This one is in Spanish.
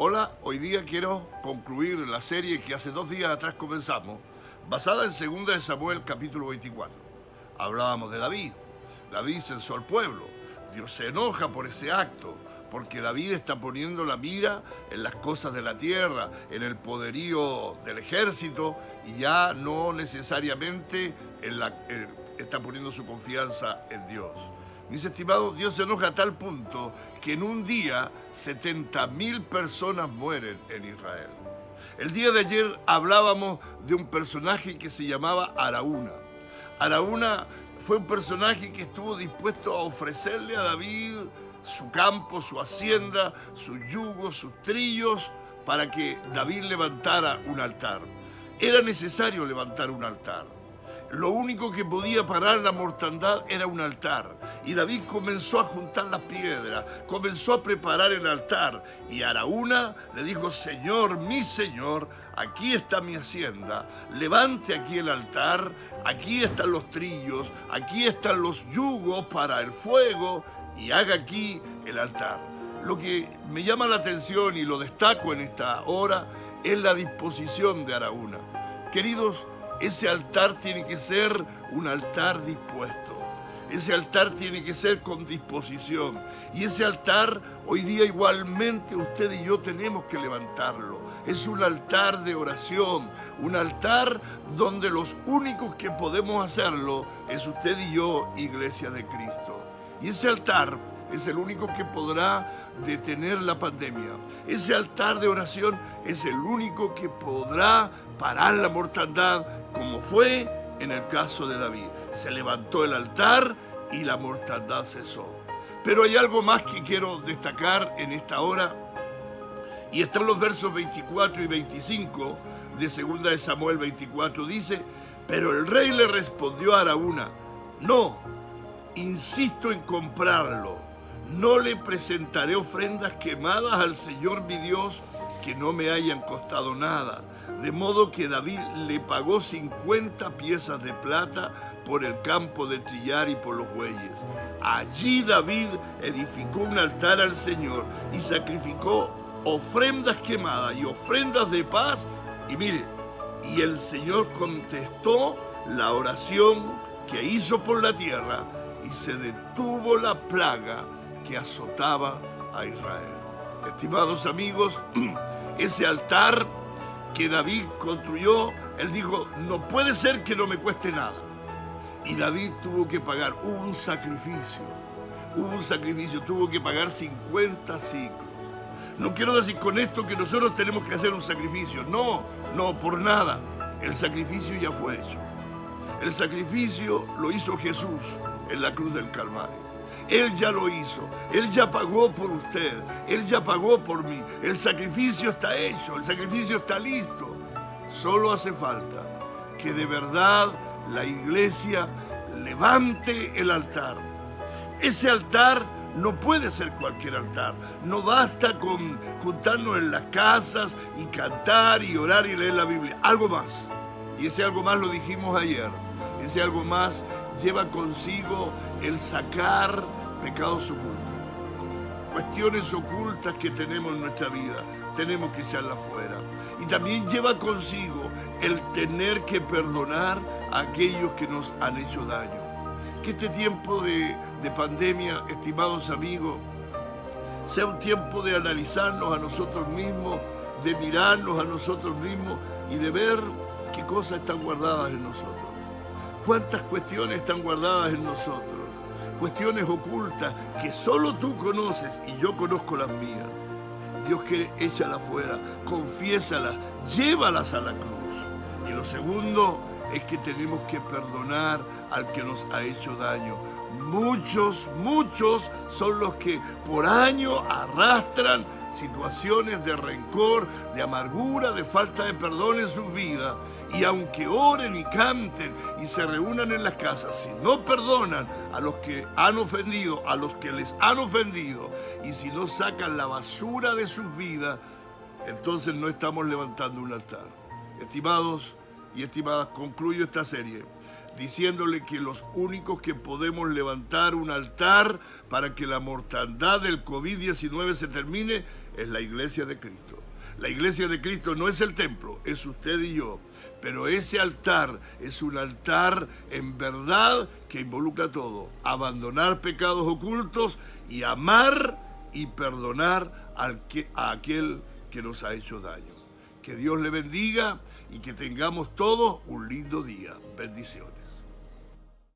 Hola, hoy día quiero concluir la serie que hace 2 días atrás comenzamos, basada en 2 de Samuel capítulo 24. Hablábamos de David. David censó al pueblo. Dios se enoja por ese acto, porque David está poniendo la mira en las cosas de la tierra, en el poderío del ejército, y ya no necesariamente está poniendo su confianza en Dios. Mis estimados, Dios se enoja a tal punto que en un día 70.000 personas mueren en Israel. El día de ayer hablábamos de un personaje que se llamaba Araúna. Araúna fue un personaje que estuvo dispuesto a ofrecerle a David su campo, su hacienda, su yugo, sus trillos, para que David levantara un altar. Era necesario levantar un altar. Lo único que podía parar la mortandad era un altar. Y David comenzó a juntar las piedras, comenzó a preparar el altar. Y Araúna le dijo: Señor, mi Señor, aquí está mi hacienda, levante aquí el altar, aquí están los trillos, aquí están los yugos para el fuego, y haga aquí el altar. Lo que me llama la atención y lo destaco en esta hora es la disposición de Araúna. Queridos, ese altar tiene que ser un altar dispuesto. Ese altar tiene que ser con disposición. Y ese altar hoy día igualmente usted y yo tenemos que levantarlo. Es un altar de oración, un altar donde los únicos que podemos hacerlo es usted y yo, Iglesia de Cristo. Y ese altar es el único que podrá detener la pandemia. Ese altar de oración es el único que podrá parar la mortandad, como fue en el caso de David. Se levantó el altar y la mortandad cesó. Pero hay algo más que quiero destacar en esta hora, y están los versos 24 y 25 de 2 de Samuel 24. Dice: pero el rey le respondió a Araúna: no, insisto en comprarlo. No le presentaré ofrendas quemadas al Señor mi Dios que no me hayan costado nada. De modo que David le pagó 50 piezas de plata por el campo de trillar y por los bueyes. Allí David edificó un altar al Señor y sacrificó ofrendas quemadas y ofrendas de paz. Y mire, y el Señor contestó la oración que hizo por la tierra, y se detuvo la plaga que azotaba a Israel. Estimados amigos, ese altar que David construyó, él dijo: no puede ser que no me cueste nada. Y David tuvo que pagar, hubo un sacrificio, tuvo que pagar 50 ciclos. No quiero decir con esto que nosotros tenemos que hacer un sacrificio, no, por nada. El sacrificio ya fue hecho. El sacrificio lo hizo Jesús en la cruz del Calvario. Él ya lo hizo, Él ya pagó por usted, Él ya pagó por mí. El sacrificio está hecho, el sacrificio está listo. Solo hace falta que de verdad la iglesia levante el altar. Ese altar no puede ser cualquier altar. No basta con juntarnos en las casas y cantar y orar y leer la Biblia. Algo más. Y ese algo más lo dijimos ayer. Ese algo más lleva consigo el sacar pecados ocultos, cuestiones ocultas que tenemos en nuestra vida, tenemos que echarlas fuera. Y también lleva consigo el tener que perdonar a aquellos que nos han hecho daño. Que este tiempo de pandemia, estimados amigos, sea un tiempo de analizarnos a nosotros mismos, de mirarnos a nosotros mismos y de ver qué cosas están guardadas en nosotros. ¿Cuántas cuestiones están guardadas en nosotros? Cuestiones ocultas que solo tú conoces y yo conozco las mías. Dios quiere: échalas fuera, confiésalas, llévalas a la cruz. Y lo segundo es que tenemos que perdonar al que nos ha hecho daño. Muchos son los que por años arrastran situaciones de rencor, de amargura, de falta de perdón en sus vidas. Y aunque oren y canten y se reúnan en las casas, si no perdonan a los que han ofendido, a los que les han ofendido, y si no sacan la basura de sus vidas, entonces no estamos levantando un altar. Estimados y estimadas, concluyo esta serie. diciéndole que los únicos que podemos levantar un altar para que la mortandad del COVID-19 se termine es la Iglesia de Cristo. La Iglesia de Cristo no es el templo, es usted y yo. Pero ese altar es un altar en verdad que involucra todo. Abandonar pecados ocultos y amar y perdonar a aquel que nos ha hecho daño. Que Dios le bendiga y que tengamos todos un lindo día. Bendiciones.